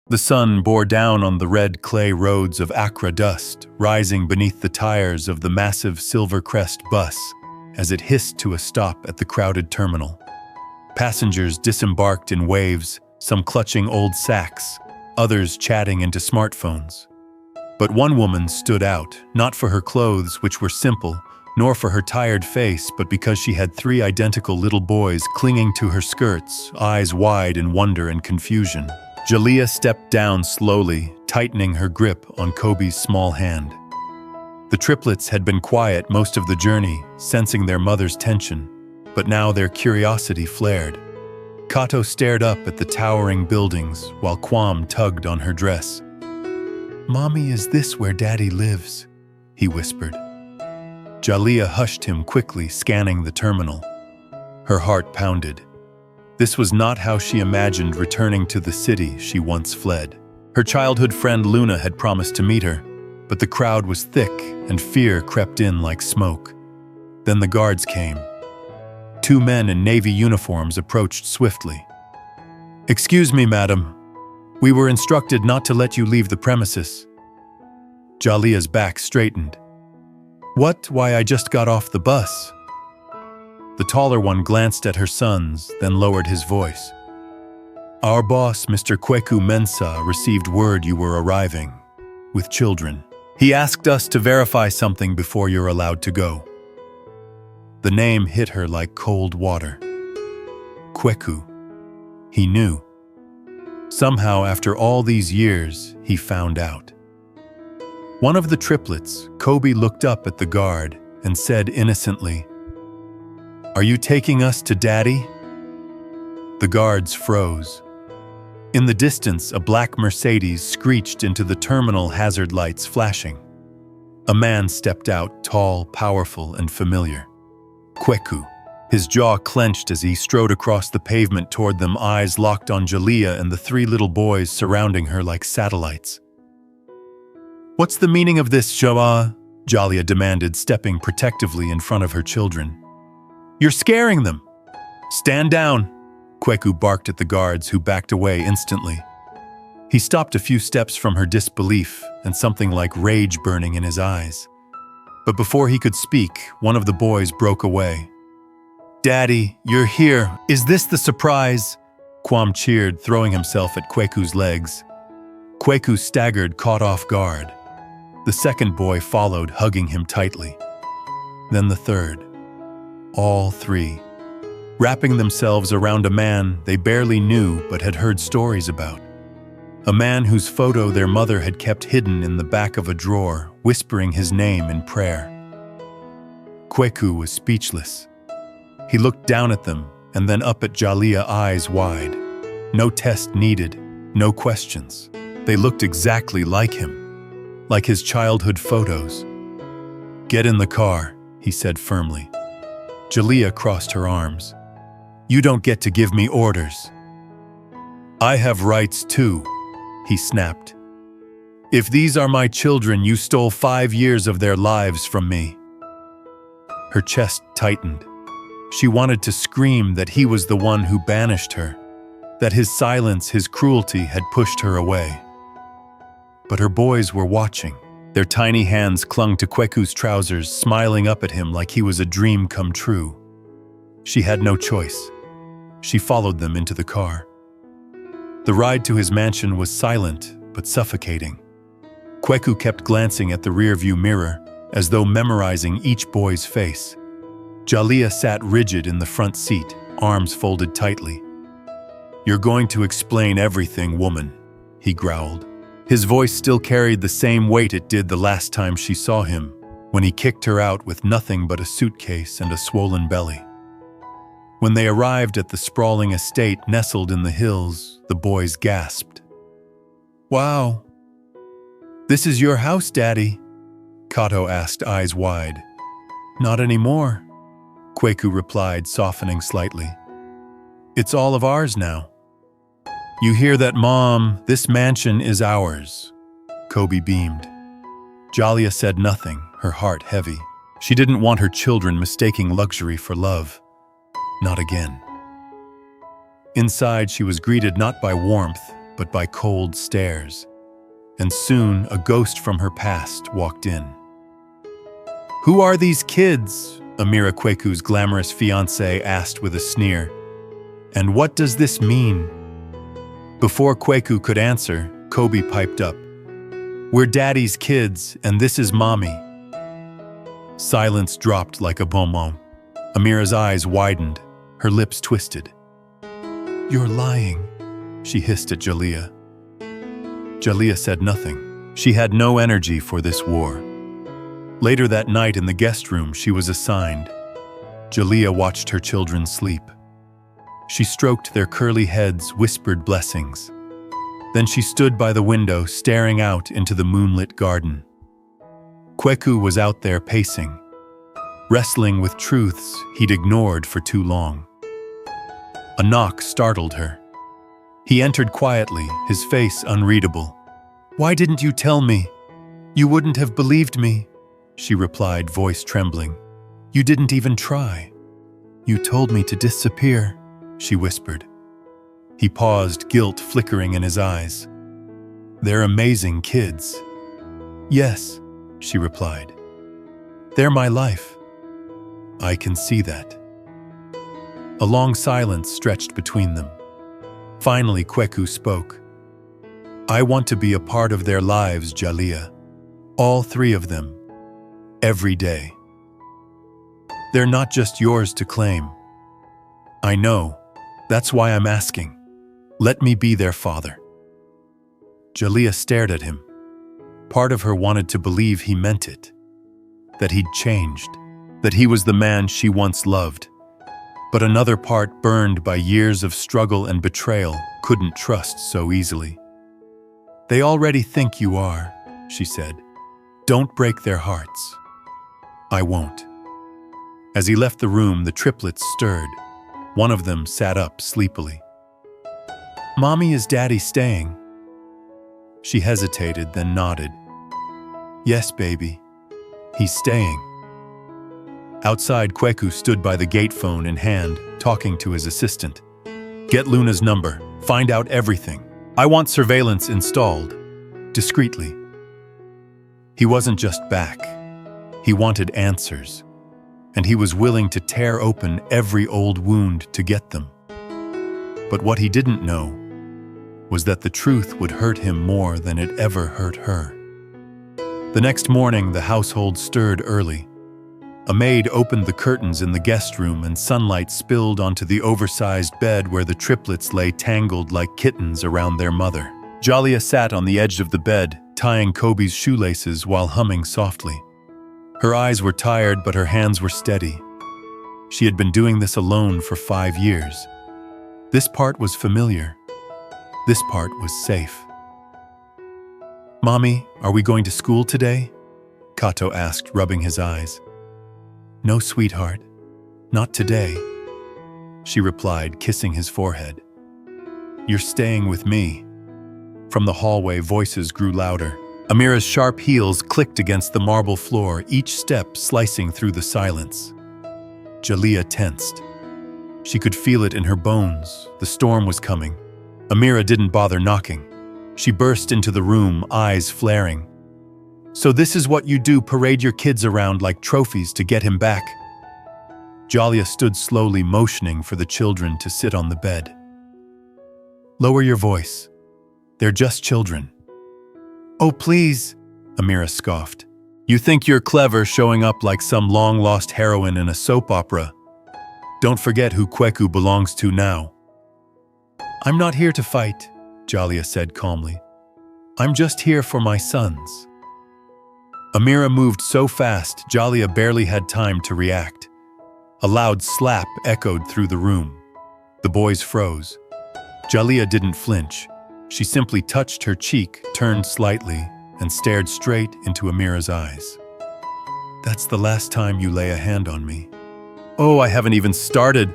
The sun bore down on the red clay roads of Accra dust, rising beneath the tires of the massive Silver Crest bus as it hissed to a stop at the crowded terminal. Passengers disembarked in waves, some clutching old sacks, others chatting into smartphones. But one woman stood out, not for her clothes, which were simple, nor for her tired face, but because she had 3 identical little boys clinging to her skirts, eyes wide in wonder and confusion. Jaliyah stepped down slowly, tightening her grip on Kobe's small hand. The triplets had been quiet most of the journey, sensing their mother's tension, but now their curiosity flared. Kato stared up at the towering buildings while Kwam tugged on her dress. "Mommy, is this where Daddy lives?" he whispered. Jaliyah hushed him quickly, scanning the terminal. Her heart pounded. This was not how she imagined returning to the city she once fled. Her childhood friend Luna had promised to meet her, but the crowd was thick and fear crept in like smoke. Then the guards came. 2 men in navy uniforms approached swiftly. "Excuse me, madam. We were instructed not to let you leave the premises." Jaliyah's back straightened. "What? Why, I just got off the bus." The taller one glanced at her sons, then lowered his voice. "Our boss, Mr. Kweku Mensah, received word you were arriving, with children. He asked us to verify something before you're allowed to go." The name hit her like cold water. Kweku. He knew. Somehow, after all these years, he found out. One of the triplets, Kobe, looked up at the guard and said innocently, "Are you taking us to Daddy?" The guards froze. In the distance, a black Mercedes screeched into the terminal, hazard lights flashing. A man stepped out, tall, powerful, and familiar. Kweku. His jaw clenched as he strode across the pavement toward them, eyes locked on Jaliyah and the 3 little boys surrounding her like satellites. "What's the meaning of this, Jawa?" Jaliyah demanded, stepping protectively in front of her children. "You're scaring them." "Stand down," Kweku barked at the guards, who backed away instantly. He stopped a few steps from her disbelief and something like rage burning in his eyes. But before he could speak, one of the boys broke away. "Daddy, you're here. Is this the surprise?" Kwam cheered, throwing himself at Kweku's legs. Kweku staggered, caught off guard. The second boy followed, hugging him tightly. Then the third. All 3, wrapping themselves around a man they barely knew but had heard stories about. A man whose photo their mother had kept hidden in the back of a drawer, whispering his name in prayer. Kweku was speechless. He looked down at them and then up at Jaliyah, eyes wide. No test needed, no questions. They looked exactly like him, like his childhood photos. "Get in the car," he said firmly. Jaliyah crossed her arms. "You don't get to give me orders." "I have rights too," he snapped. "If these are my children, you stole 5 years of their lives from me." Her chest tightened. She wanted to scream that he was the one who banished her, that his silence, his cruelty had pushed her away. But her boys were watching. Their tiny hands clung to Kweku's trousers, smiling up at him like he was a dream come true. She had no choice. She followed them into the car. The ride to his mansion was silent but suffocating. Kweku kept glancing at the rearview mirror, as though memorizing each boy's face. Jaliyah sat rigid in the front seat, arms folded tightly. "You're going to explain everything, woman," he growled. His voice still carried the same weight it did the last time she saw him, when he kicked her out with nothing but a suitcase and a swollen belly. When they arrived at the sprawling estate nestled in the hills, the boys gasped. "Wow. This is your house, Daddy?" Kato asked, eyes wide. "Not anymore," Kweku replied, softening slightly. "It's all of ours now." "You hear that, Mom? This mansion is ours," Kobe beamed. Jaliyah said nothing, her heart heavy. She didn't want her children mistaking luxury for love. Not again. Inside, she was greeted not by warmth, but by cold stares. And soon, a ghost from her past walked in. "Who are these kids?" Amira Kweku's glamorous fiancé asked with a sneer. "And what does this mean?" Before Kweku could answer, Kobe piped up. "We're Daddy's kids, and this is Mommy." Silence dropped like a bonbon. Amira's eyes widened, her lips twisted. "You're lying," she hissed at Jaliyah. Jaliyah said nothing. She had no energy for this war. Later that night in the guest room she was assigned, Jaliyah watched her children sleep. She stroked their curly heads, whispered blessings. Then she stood by the window, staring out into the moonlit garden. Kweku was out there pacing, wrestling with truths he'd ignored for too long. A knock startled her. He entered quietly, his face unreadable. "Why didn't you tell me? You wouldn't have believed me," she replied, voice trembling. "You didn't even try." "You told me to disappear," she whispered. He paused, guilt flickering in his eyes. "They're amazing kids." "Yes," she replied. "They're my life." "I can see that." A long silence stretched between them. Finally, Kweku spoke. "I want to be a part of their lives, Jaliyah. All three of them. Every day. They're not just yours to claim. I know. That's why I'm asking. Let me be their father." Jaliyah stared at him. Part of her wanted to believe he meant it, that he'd changed, that he was the man she once loved. But another part, burned by years of struggle and betrayal, couldn't trust so easily. "They already think you are," she said. "Don't break their hearts." "I won't." As he left the room, the triplets stirred. One of them sat up sleepily. "Mommy, is Daddy staying?" She hesitated, then nodded. "Yes, baby. He's staying." Outside, Kweku stood by the gate, phone in hand, talking to his assistant. "Get Luna's number. Find out everything. I want surveillance installed. Discreetly." He wasn't just back. He wanted answers. And he was willing to tear open every old wound to get them. But what he didn't know was that the truth would hurt him more than it ever hurt her. The next morning, the household stirred early. A maid opened the curtains in the guest room and sunlight spilled onto the oversized bed where the triplets lay tangled like kittens around their mother. Jaliyah sat on the edge of the bed, tying Kobe's shoelaces while humming softly. Her eyes were tired, but her hands were steady. She had been doing this alone for 5 years. This part was familiar. This part was safe. "Mommy, are we going to school today?" Kato asked, rubbing his eyes. "No, sweetheart. Not today," she replied, kissing his forehead. "You're staying with me." From the hallway, voices grew louder. Amira's sharp heels clicked against the marble floor, each step slicing through the silence. Jaliyah tensed. She could feel it in her bones. The storm was coming. Amira didn't bother knocking. She burst into the room, eyes flaring. "So this is what you do, parade your kids around like trophies to get him back?" Jaliyah stood slowly, motioning for the children to sit on the bed. "Lower your voice. They're just children." "Oh, please," Amira scoffed. "You think you're clever, showing up like some long-lost heroine in a soap opera. Don't forget who Kweku belongs to now." "I'm not here to fight," Jaliyah said calmly. "I'm just here for my sons." Amira moved so fast, Jaliyah barely had time to react. A loud slap echoed through the room. The boys froze. Jaliyah didn't flinch. She simply touched her cheek, turned slightly, and stared straight into Amira's eyes. "That's the last time you lay a hand on me." "Oh, I haven't even started,"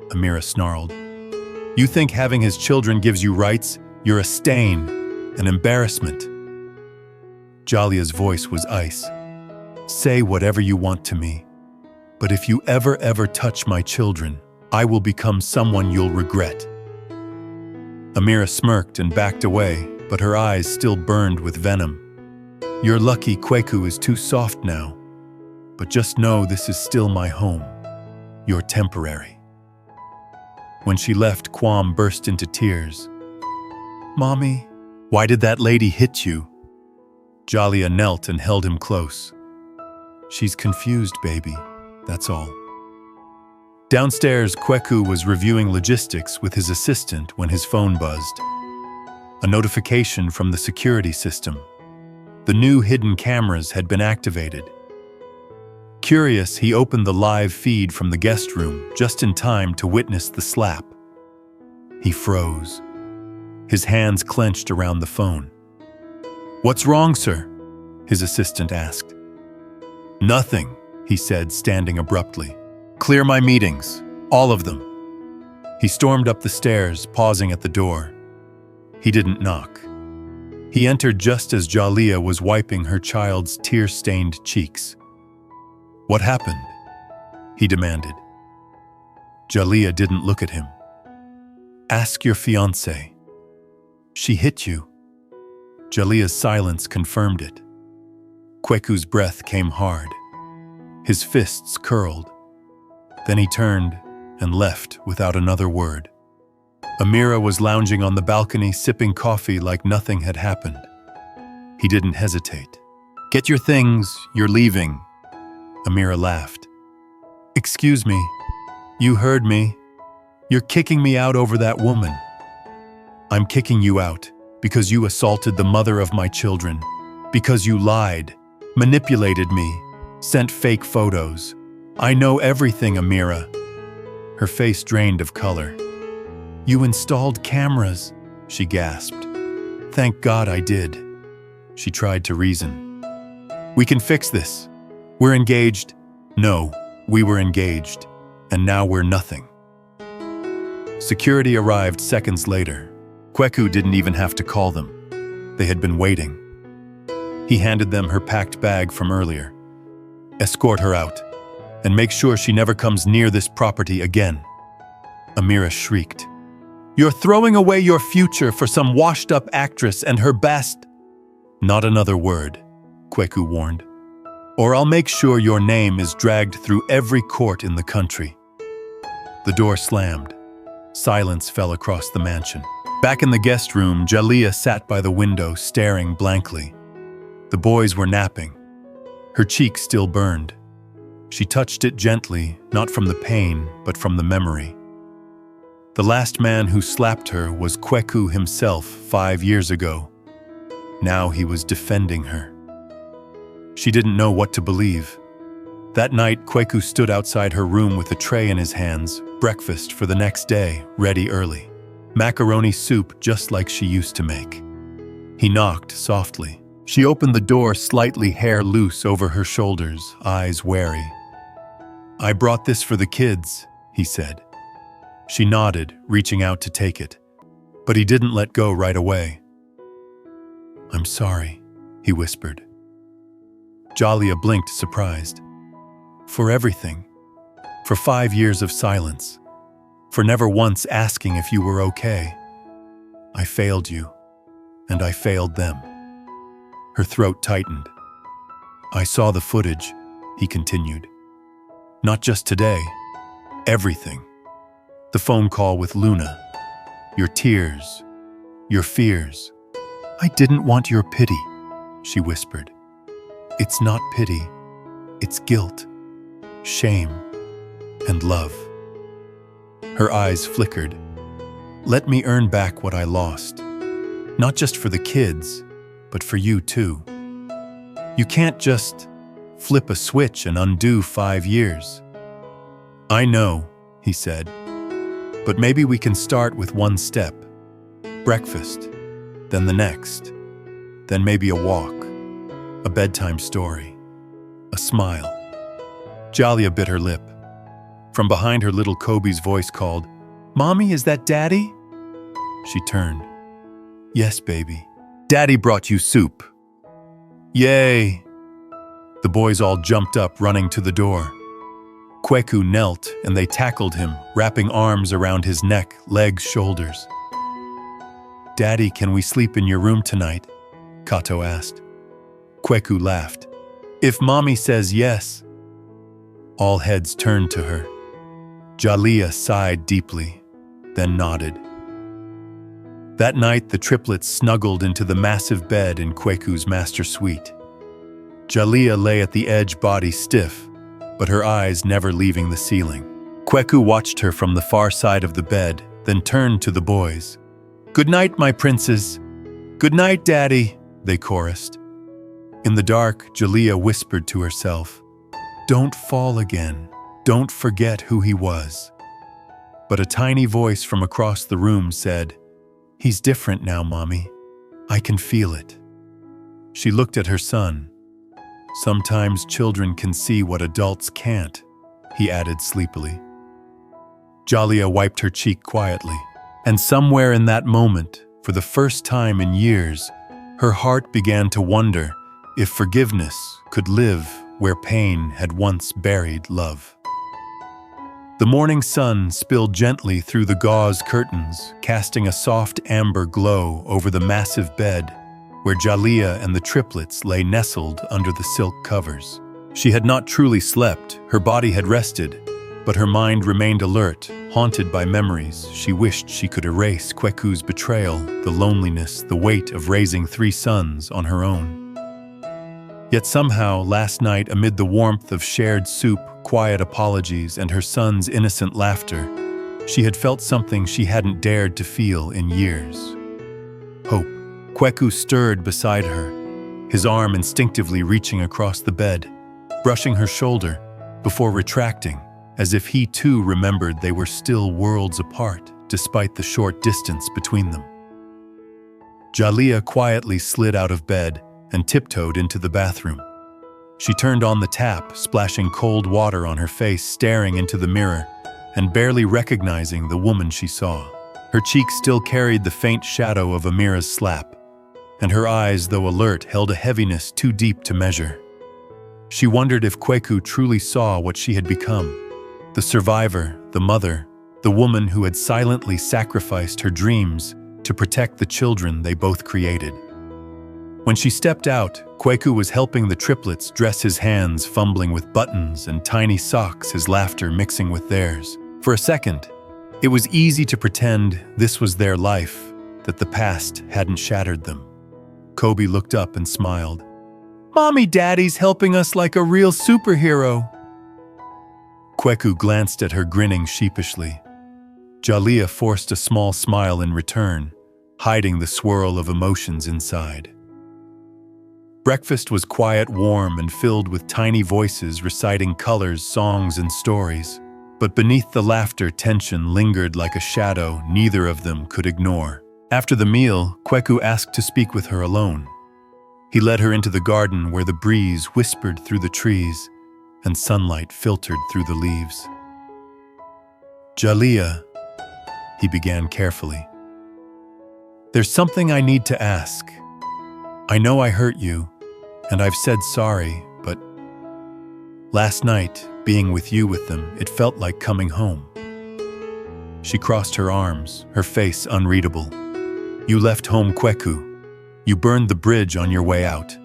Amira snarled. "You think having his children gives you rights? You're a stain, an embarrassment." Jaliyah's voice was ice. "Say whatever you want to me, but if you ever touch my children, I will become someone you'll regret." Amira smirked and backed away, but her eyes still burned with venom. "You're lucky Kweku is too soft now. But just know this is still my home. You're temporary." When she left, Kwam burst into tears. "Mommy, why did that lady hit you?" Jalia knelt and held him close. "She's confused, baby. That's all." Downstairs, Kweku was reviewing logistics with his assistant when his phone buzzed. A notification from the security system. The new hidden cameras had been activated. Curious, he opened the live feed from the guest room just in time to witness the slap. He froze. His hands clenched around the phone. "What's wrong, sir?" his assistant asked. "Nothing," he said, standing abruptly. "Clear my meetings, all of them." He stormed up the stairs, pausing at the door. He didn't knock. He entered just as Jalia was wiping her child's tear-stained cheeks. "What happened?" he demanded. Jalia didn't look at him. "Ask your fiancée. She hit you." Jalia's silence confirmed it. Kweku's breath came hard. His fists curled. Then he turned and left without another word. Amira was lounging on the balcony, sipping coffee like nothing had happened. He didn't hesitate. "Get your things, you're leaving." Amira laughed. "Excuse me, you heard me. You're kicking me out over that woman." "I'm kicking you out because you assaulted the mother of my children, because you lied, manipulated me, sent fake photos. I know everything, Amira." Her face drained of color. "You installed cameras," she gasped. "Thank God I did." She tried to reason. "We can fix this. We're engaged." "No, we were engaged, and now we're nothing." Security arrived seconds later. Kweku didn't even have to call them. They had been waiting. He handed them her packed bag from earlier. "Escort her out, and make sure she never comes near this property again." Amira shrieked. "You're throwing away your future for some washed-up actress and her best." "Not another word," Kweku warned. "Or I'll make sure your name is dragged through every court in the country." The door slammed. Silence fell across the mansion. Back in the guest room, Jalia sat by the window, staring blankly. The boys were napping. Her cheek still burned. She touched it gently, not from the pain, but from the memory. The last man who slapped her was Kweku himself 5 years ago. Now he was defending her. She didn't know what to believe. That night, Kweku stood outside her room with a tray in his hands, breakfast for the next day, ready early. Macaroni soup just like she used to make. He knocked softly. She opened the door, slightly hair loose over her shoulders, eyes wary. "I brought this for the kids," he said. She nodded, reaching out to take it. But he didn't let go right away. "I'm sorry," he whispered. Jalia blinked, surprised. "For everything. For 5 years of silence. For never once asking if you were okay. I failed you, and I failed them." Her throat tightened. "I saw the footage," he continued. "Not just today. Everything. The phone call with Luna. Your tears. Your fears. I didn't want your pity," she whispered. "It's not pity. It's guilt, shame, and love." Her eyes flickered. "Let me earn back what I lost. Not just for the kids, but for you too. You can't just flip a switch and undo 5 years." "I know," he said. "But maybe we can start with one step. Breakfast, then the next, then maybe a walk, a bedtime story, a smile." Jalia bit her lip. From behind her, little Kobe's voice called, "Mommy, is that Daddy?" She turned. "Yes, baby. Daddy brought you soup." "Yay!" The boys all jumped up, running to the door. Kweku knelt, and they tackled him, wrapping arms around his neck, legs, shoulders. "Daddy, can we sleep in your room tonight?" Kato asked. Kweku laughed. "If Mommy says yes." All heads turned to her. Jalea sighed deeply, then nodded. That night, the triplets snuggled into the massive bed in Kweku's master suite. Jalea lay at the edge, body stiff, but her eyes never leaving the ceiling. Kweku watched her from the far side of the bed, then turned to the boys. "Good night, my princes." "Good night, Daddy," they chorused. In the dark, Jalea whispered to herself, "Don't fall again. Don't forget who he was." But a tiny voice from across the room said, "He's different now, Mommy. I can feel it." She looked at her son. "Sometimes children can see what adults can't," he added sleepily. Jalea wiped her cheek quietly, and somewhere in that moment, for the first time in years, her heart began to wonder if forgiveness could live where pain had once buried love. The morning sun spilled gently through the gauze curtains, casting a soft amber glow over the massive bed where Jalea and the triplets lay nestled under the silk covers. She had not truly slept, her body had rested, but her mind remained alert, haunted by memories she wished she could erase: Kweku's betrayal, the loneliness, the weight of raising 3 sons on her own. Yet somehow, last night, amid the warmth of shared soup, quiet apologies, and her son's innocent laughter, she had felt something she hadn't dared to feel in years. Hope. Kweku stirred beside her, his arm instinctively reaching across the bed, brushing her shoulder, before retracting, as if he too remembered they were still worlds apart, despite the short distance between them. Jalea quietly slid out of bed and tiptoed into the bathroom. She turned on the tap, splashing cold water on her face, staring into the mirror, and barely recognizing the woman she saw. Her cheeks still carried the faint shadow of Amira's slap, and her eyes, though alert, held a heaviness too deep to measure. She wondered if Kweku truly saw what she had become: the survivor, the mother, the woman who had silently sacrificed her dreams to protect the children they both created. When she stepped out, Kweku was helping the triplets dress his hands, fumbling with buttons and tiny socks, his laughter mixing with theirs. For a second, it was easy to pretend this was their life, that the past hadn't shattered them. Kobe looked up and smiled. "Mommy, Daddy's helping us like a real superhero." Kweku glanced at her, grinning sheepishly. Jalea forced a small smile in return, hiding the swirl of emotions inside. Breakfast was quiet, warm, and filled with tiny voices reciting colors, songs, and stories. But beneath the laughter, tension lingered like a shadow neither of them could ignore. After the meal, Kweku asked to speak with her alone. He led her into the garden where the breeze whispered through the trees and sunlight filtered through the leaves. "Jalea," he began carefully, "there's something I need to ask. I know I hurt you, and I've said sorry, but last night, being with them, it felt like coming home." She crossed her arms, her face unreadable. "You left home, Kweku. You burned the bridge on your way out.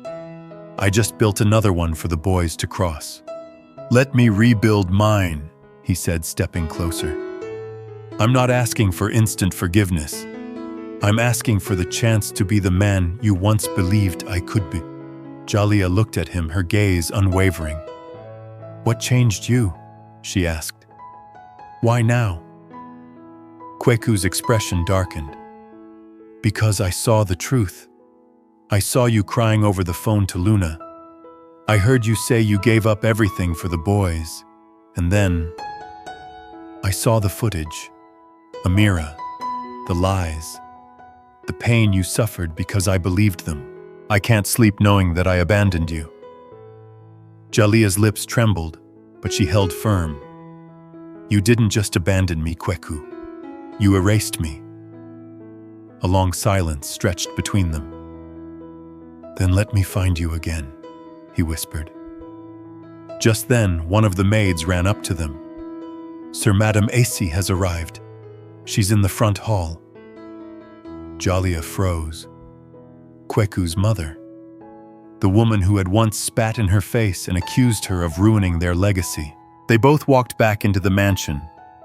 I just built another one for the boys to cross. Let me rebuild mine," he said, stepping closer. "I'm not asking for instant forgiveness. I'm asking for the chance to be the man you once believed I could be." Jalea looked at him, her gaze unwavering. "What changed you?" she asked. "Why now?" Kweku's expression darkened. "Because I saw the truth. I saw you crying over the phone to Luna. I heard you say you gave up everything for the boys. And then I saw the footage. Amira, the lies, the pain you suffered because I believed them. I can't sleep knowing that I abandoned you." Jalea's lips trembled, but she held firm. "You didn't just abandon me, Kweku. You erased me." A long silence stretched between them. "Then let me find you again," he whispered. Just then, one of the maids ran up to them. "Sir, Madame Ac has arrived. She's in the front hall." Jalia froze. Kweku's mother. The woman who had once spat in her face and accused her of ruining their legacy. They both walked back into the mansion,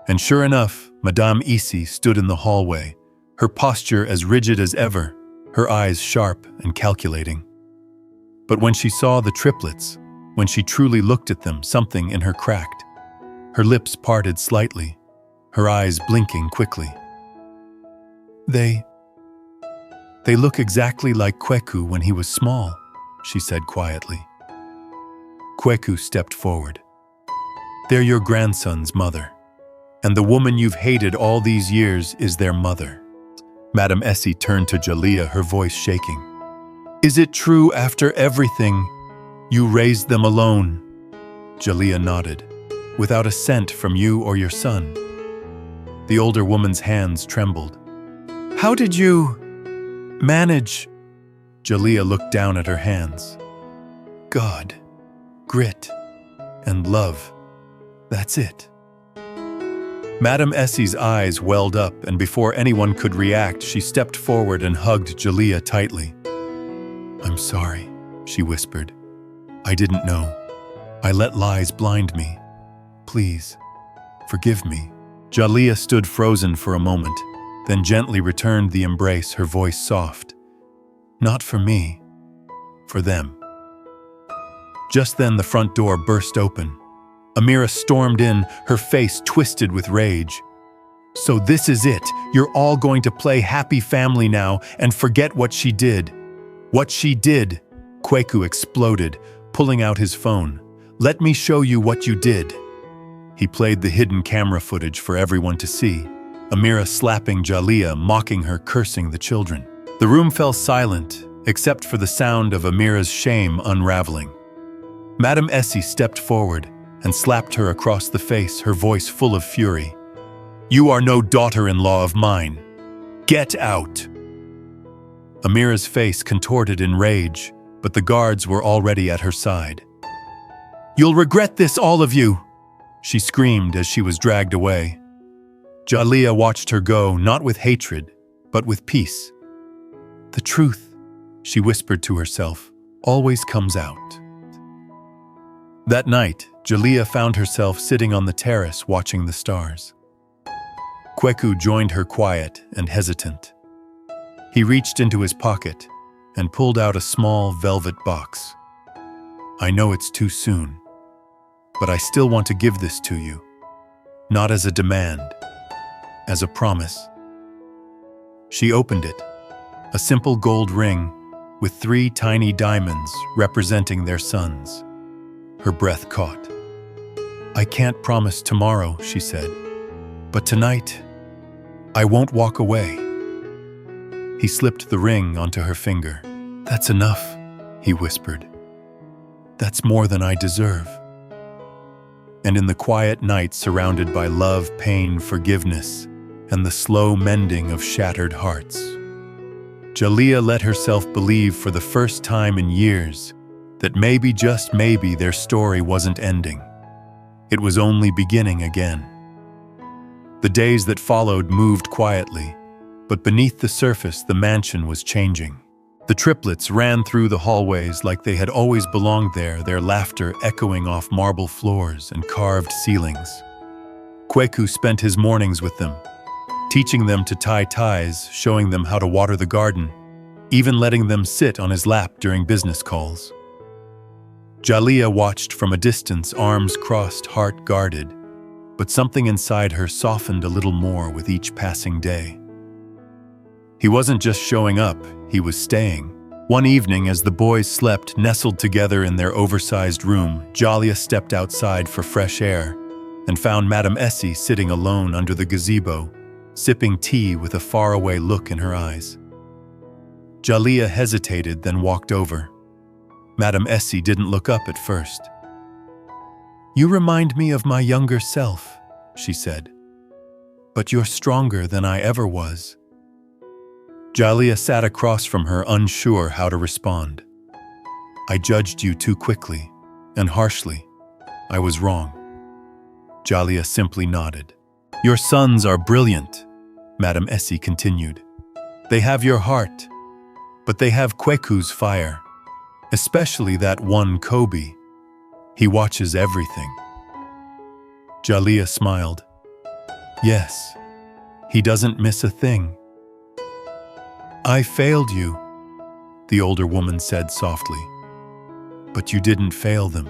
and sure enough, Madame Isi stood in the hallway, her posture as rigid as ever, her eyes sharp and calculating. But when she saw the triplets, when she truly looked at them, something in her cracked. Her lips parted slightly, her eyes blinking quickly. They look exactly like Kweku when he was small, she said quietly. Kweku stepped forward. They're your grandson's mother, and the woman you've hated all these years is their mother. Madame Essie turned to Jalia, her voice shaking. Is it true after everything, you raised them alone? Jalia nodded. Without a cent from you or your son. The older woman's hands trembled. How did you manage? Jalia looked down at her hands. God, grit, and love. That's it. Madame Essie's eyes welled up, and before anyone could react, she stepped forward and hugged Jalia tightly. I'm sorry, she whispered. I didn't know. I let lies blind me. Please, forgive me. Jalia stood frozen for a moment, then gently returned the embrace, her voice soft. Not for me, for them. Just then the front door burst open. Amira stormed in, her face twisted with rage. So this is it. You're all going to play happy family now and forget what she did. What she did, Kweku exploded, pulling out his phone. Let me show you what you did. He played the hidden camera footage for everyone to see. Amira slapping Jalia, mocking her, cursing the children. The room fell silent, except for the sound of Amira's shame unraveling. Madame Essie stepped forward and slapped her across the face, her voice full of fury. You are no daughter-in-law of mine. Get out! Amira's face contorted in rage, but the guards were already at her side. You'll regret this, all of you! She screamed as she was dragged away. Jalia watched her go, not with hatred, but with peace. The truth, she whispered to herself, always comes out. That night, Jalia found herself sitting on the terrace watching the stars. Kweku joined her, quiet and hesitant. He reached into his pocket and pulled out a small velvet box. I know it's too soon, but I still want to give this to you, not as a demand, as a promise. She opened it, a simple gold ring with 3 tiny diamonds representing their sons. Her breath caught. I can't promise tomorrow, she said, but tonight, I won't walk away. He slipped the ring onto her finger. That's enough, he whispered. That's more than I deserve. And in the quiet night, surrounded by love, pain, forgiveness, and the slow mending of shattered hearts, Jalia let herself believe for the first time in years that maybe, just maybe, their story wasn't ending. It was only beginning again. The days that followed moved quietly, but beneath the surface, the mansion was changing. The triplets ran through the hallways like they had always belonged there, their laughter echoing off marble floors and carved ceilings. Kweku spent his mornings with them, teaching them to tie ties, showing them how to water the garden, even letting them sit on his lap during business calls. Jalia watched from a distance, arms crossed, heart guarded, but something inside her softened a little more with each passing day. He wasn't just showing up, he was staying. One evening, as the boys slept nestled together in their oversized room, Jalia stepped outside for fresh air and found Madame Essie sitting alone under the gazebo, sipping tea with a faraway look in her eyes. Jalia hesitated, then walked over. Madame Essie didn't look up at first. You remind me of my younger self, she said, but you're stronger than I ever was. Jalia sat across from her, unsure how to respond. I judged you too quickly and harshly. I was wrong. Jalia simply nodded. Your sons are brilliant, Madame Essie continued. They have your heart, but they have Kweku's fire, especially that one Kobe. He watches everything. Jaliyah smiled. Yes, he doesn't miss a thing. I failed you, the older woman said softly. But you didn't fail them.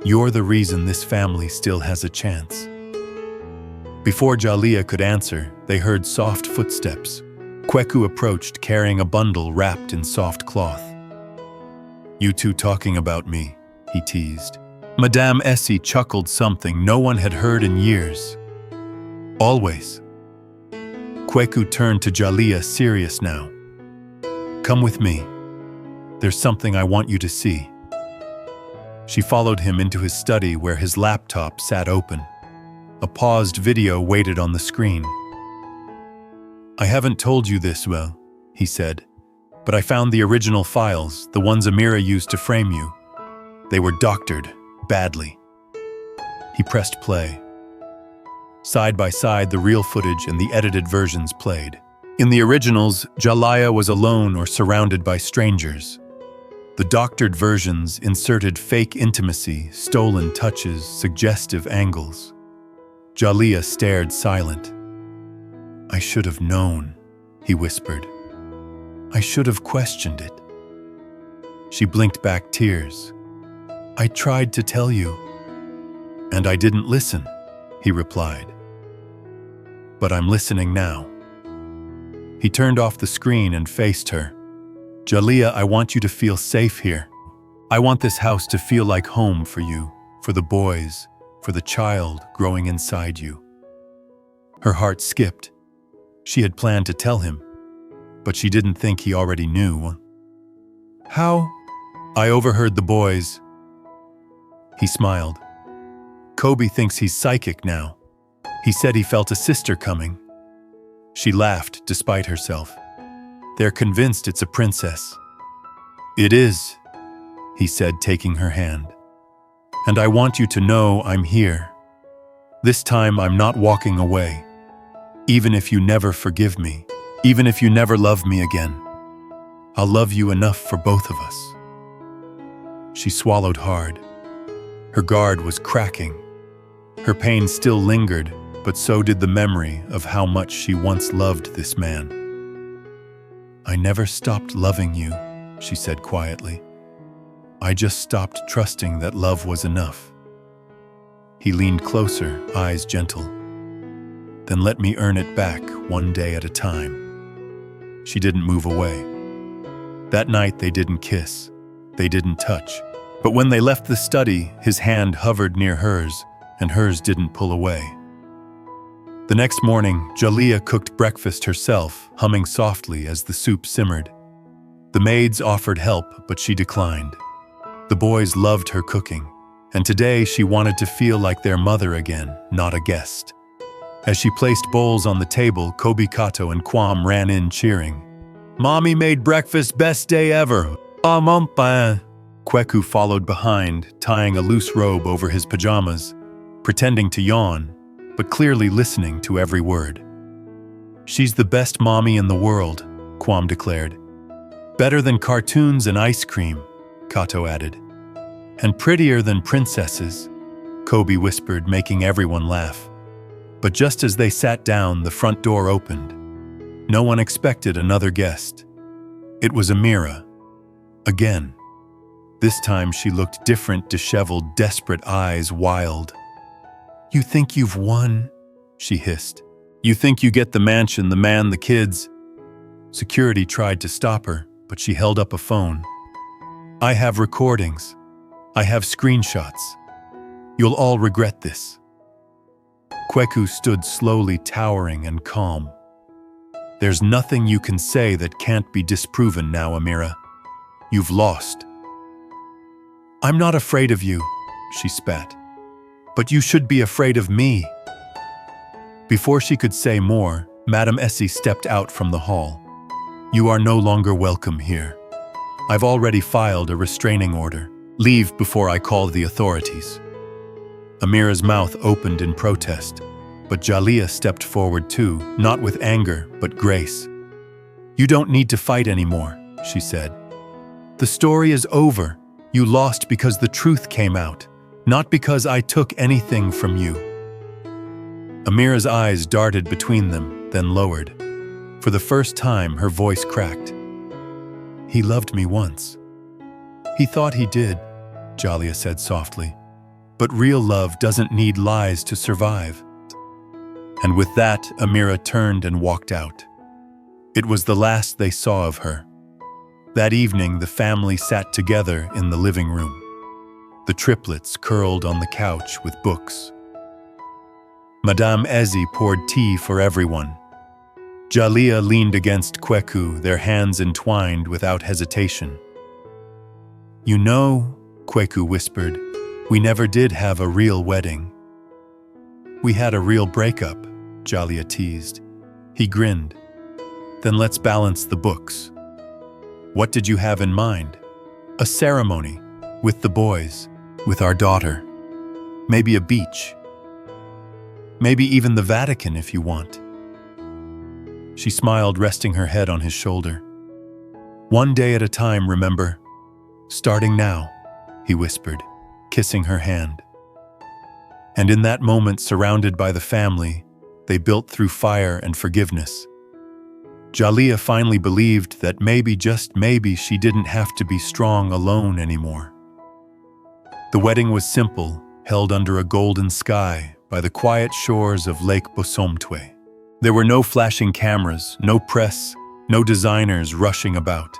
You're the reason this family still has a chance. Before Jaliyah could answer, they heard soft footsteps. Kweku approached carrying a bundle wrapped in soft cloth. You two talking about me, he teased. Madame Essie chuckled something no one had heard in years. Always. Kweku turned to Jaliyah, serious now. Come with me. There's something I want you to see. She followed him into his study where his laptop sat open. A paused video waited on the screen. I haven't told you this, well, he said, but I found the original files, the ones Amira used to frame you. They were doctored, badly. He pressed play. Side by side, the real footage and the edited versions played. In the originals, Jaliyah was alone or surrounded by strangers. The doctored versions inserted fake intimacy, stolen touches, suggestive angles. Jaliyah stared silent. I should have known, he whispered. I should have questioned it. She blinked back tears. I tried to tell you. And I didn't listen, he replied. But I'm listening now. He turned off the screen and faced her. Jaliyah, I want you to feel safe here. I want this house to feel like home for you, for the boys, for the child growing inside you. Her heart skipped. She had planned to tell him, but she didn't think he already knew. How? I overheard the boys. He smiled. Kobe thinks he's psychic now. He said he felt a sister coming. She laughed despite herself. They're convinced it's a princess. It is, he said, taking her hand. And I want you to know I'm here. This time I'm not walking away. Even if you never forgive me, even if you never love me again, I'll love you enough for both of us. She swallowed hard. Her guard was cracking. Her pain still lingered, but so did the memory of how much she once loved this man. I never stopped loving you, she said quietly. I just stopped trusting that love was enough. He leaned closer, eyes gentle. Then let me earn it back one day at a time. She didn't move away. That night they didn't kiss. They didn't touch. But when they left the study, his hand hovered near hers, and hers didn't pull away. The next morning, Jaliyah cooked breakfast herself, humming softly as the soup simmered. The maids offered help, but she declined. The boys loved her cooking, and today she wanted to feel like their mother again, not a guest. As she placed bowls on the table, Kobe, Kato, and Kwam ran in cheering. Mommy made breakfast, best day ever. Kweku followed behind, tying a loose robe over his pajamas, pretending to yawn, but clearly listening to every word. She's the best mommy in the world, Kwam declared. Better than cartoons and ice cream, Kato added. And prettier than princesses, Kobe whispered, making everyone laugh. But just as they sat down, the front door opened. No one expected another guest. It was Amira. Again. This time she looked different, disheveled, desperate eyes wild. You think you've won? She hissed. You think you get the mansion, the man, the kids? Security tried to stop her, but she held up a phone. I have recordings. I have screenshots. You'll all regret this. Kweku stood slowly, towering and calm. There's nothing you can say that can't be disproven now, Amira. You've lost. I'm not afraid of you, she spat. But you should be afraid of me. Before she could say more, Madame Essie stepped out from the hall. You are no longer welcome here. I've already filed a restraining order. Leave before I call the authorities. Amira's mouth opened in protest, but Jaliyah stepped forward too, not with anger, but grace. "You don't need to fight anymore," she said. "The story is over. You lost because the truth came out, not because I took anything from you." Amira's eyes darted between them, then lowered. For the first time, her voice cracked. "He loved me once." "He thought he did," Jalia said softly. "But real love doesn't need lies to survive." And with that, Amira turned and walked out. It was the last they saw of her. That evening, the family sat together in the living room. The triplets curled on the couch with books. Madame Ezi poured tea for everyone. Jalia leaned against Kweku, their hands entwined without hesitation. "You know," Kweku whispered, "we never did have a real wedding." "We had a real breakup," Jalia teased. He grinned. "Then let's balance the books." "What did you have in mind?" "A ceremony, with the boys, with our daughter. Maybe a beach. Maybe even the Vatican if you want." She smiled, resting her head on his shoulder. "One day at a time, remember? Starting now," he whispered, kissing her hand. And in that moment, surrounded by the family, they built through fire and forgiveness. Jalia finally believed that maybe, just maybe, she didn't have to be strong alone anymore. The wedding was simple, held under a golden sky by the quiet shores of Lake Bosomtwe. There were no flashing cameras, no press, no designers rushing about.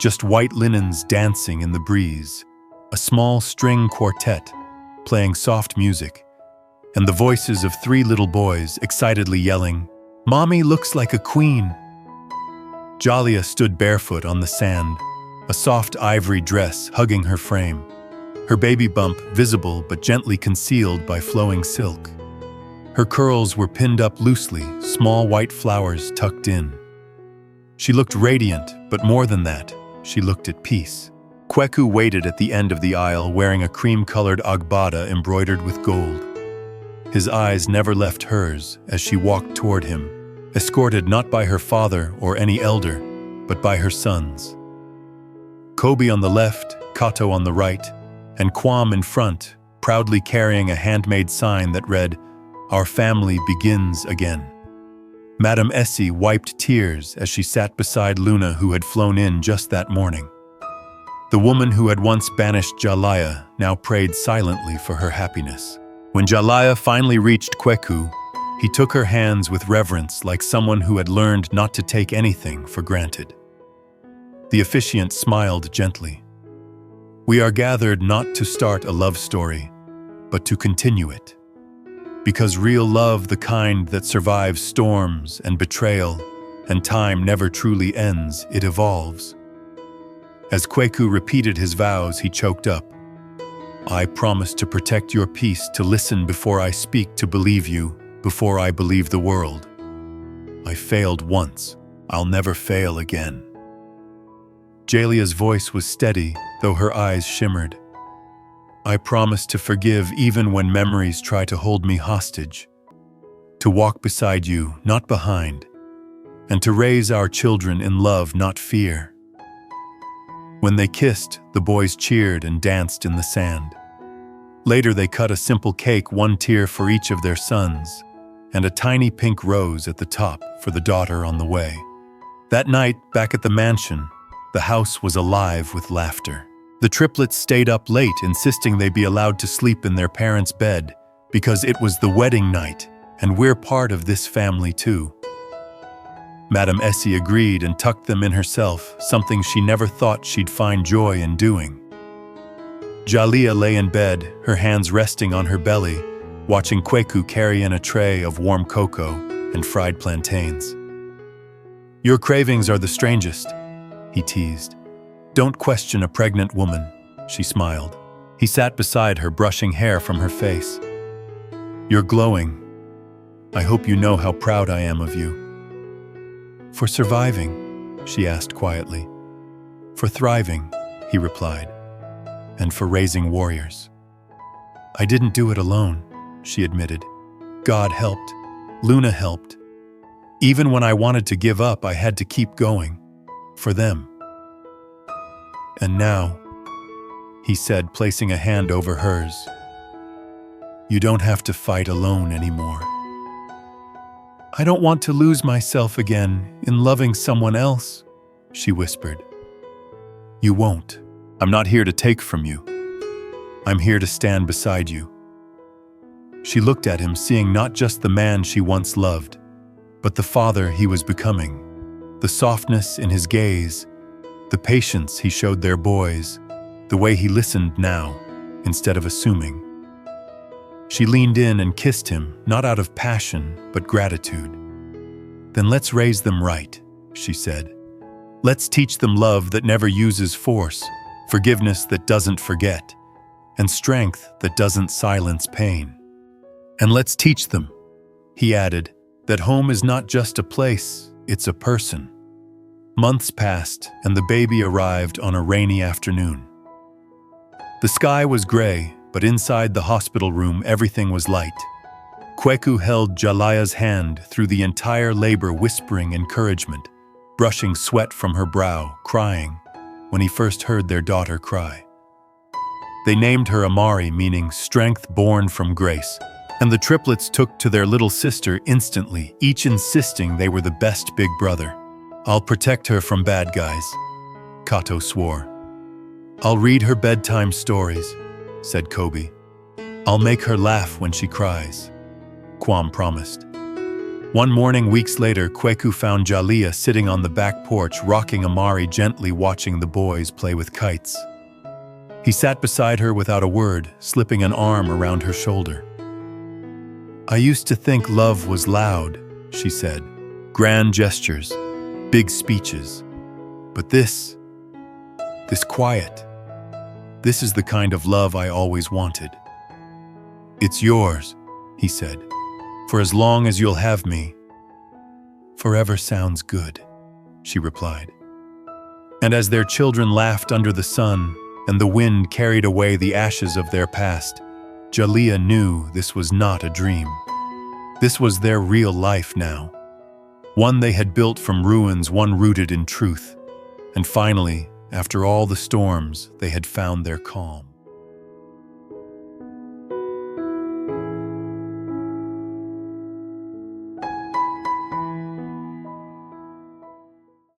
Just white linens dancing in the breeze, a small string quartet playing soft music, and the voices of 3 little boys excitedly yelling, "Mommy looks like a queen." Jalia stood barefoot on the sand, a soft ivory dress hugging her frame, her baby bump visible but gently concealed by flowing silk. Her curls were pinned up loosely, small white flowers tucked in. She looked radiant, but more than that, she looked at peace. Kweku waited at the end of the aisle wearing a cream-colored agbada embroidered with gold. His eyes never left hers as she walked toward him, escorted not by her father or any elder, but by her sons. Kobe on the left, Kato on the right, and Kwam in front, proudly carrying a handmade sign that read, "Our family begins again." Madame Essie wiped tears as she sat beside Luna, who had flown in just that morning. The woman who had once banished Jalia now prayed silently for her happiness. When Jalia finally reached Kweku, he took her hands with reverence, like someone who had learned not to take anything for granted. The officiant smiled gently. "We are gathered not to start a love story, but to continue it. Because real love, the kind that survives storms and betrayal, and time never truly ends, it evolves." As Kweku repeated his vows, he choked up. "I promise to protect your peace, to listen before I speak, to believe you before I believe the world. I failed once, I'll never fail again." Jalia's voice was steady, though her eyes shimmered. "I promise to forgive even when memories try to hold me hostage, to walk beside you, not behind, and to raise our children in love, not fear." When they kissed, the boys cheered and danced in the sand. Later, they cut a simple cake, 1 tear for each of their sons, and a tiny pink rose at the top for the daughter on the way. That night, back at the mansion, the house was alive with laughter. The triplets stayed up late, insisting they be allowed to sleep in their parents' bed, because it was the wedding night, and we're part of this family too. Madame Essie agreed and tucked them in herself, something she never thought she'd find joy in doing. Jalia lay in bed, her hands resting on her belly, watching Kweku carry in a tray of warm cocoa and fried plantains. "Your cravings are the strangest," he teased. "Don't question a pregnant woman," she smiled. He sat beside her, brushing hair from her face. "You're glowing. I hope you know how proud I am of you." "For surviving?" she asked quietly. "For thriving," he replied, "and for raising warriors." "I didn't do it alone," she admitted. "God helped. Luna helped. Even when I wanted to give up, I had to keep going. For them. And now, he said, placing a hand over hers, you don't have to fight alone anymore. I don't want to lose myself again in loving someone else, she whispered. You won't. I'm not here to take from you. I'm here to stand beside you. She looked at him, seeing not just the man she once loved, but the father he was becoming, the softness in his gaze, the patience he showed their boys, the way he listened now, instead of assuming. She leaned in and kissed him, not out of passion, but gratitude. Then let's raise them right, she said. Let's teach them love that never uses force, forgiveness that doesn't forget, and strength that doesn't silence pain. And let's teach them, he added, that home is not just a place, it's a person. Months passed, and the baby arrived on a rainy afternoon. The sky was gray, but inside the hospital room everything was light. Kweku held Jalia's hand through the entire labor, whispering encouragement, brushing sweat from her brow, crying when he first heard their daughter cry. They named her Amari, meaning strength born from grace, and the triplets took to their little sister instantly, each insisting they were the best big brother. I'll protect her from bad guys, Kato swore. I'll read her bedtime stories, said Kobe. I'll make her laugh when she cries, Kwam promised. One morning, weeks later, Kweku found Jalia sitting on the back porch, rocking Amari gently, watching the boys play with kites. He sat beside her without a word, slipping an arm around her shoulder. I used to think love was loud, she said. Grand gestures, big speeches. But this quiet, this is the kind of love I always wanted. It's yours, he said. For as long as you'll have me. Forever sounds good, she replied. And as their children laughed under the sun and the wind carried away the ashes of their past, Jalia knew this was not a dream. This was their real life now. One they had built from ruins, one rooted in truth. And finally, after all the storms, they had found their calm.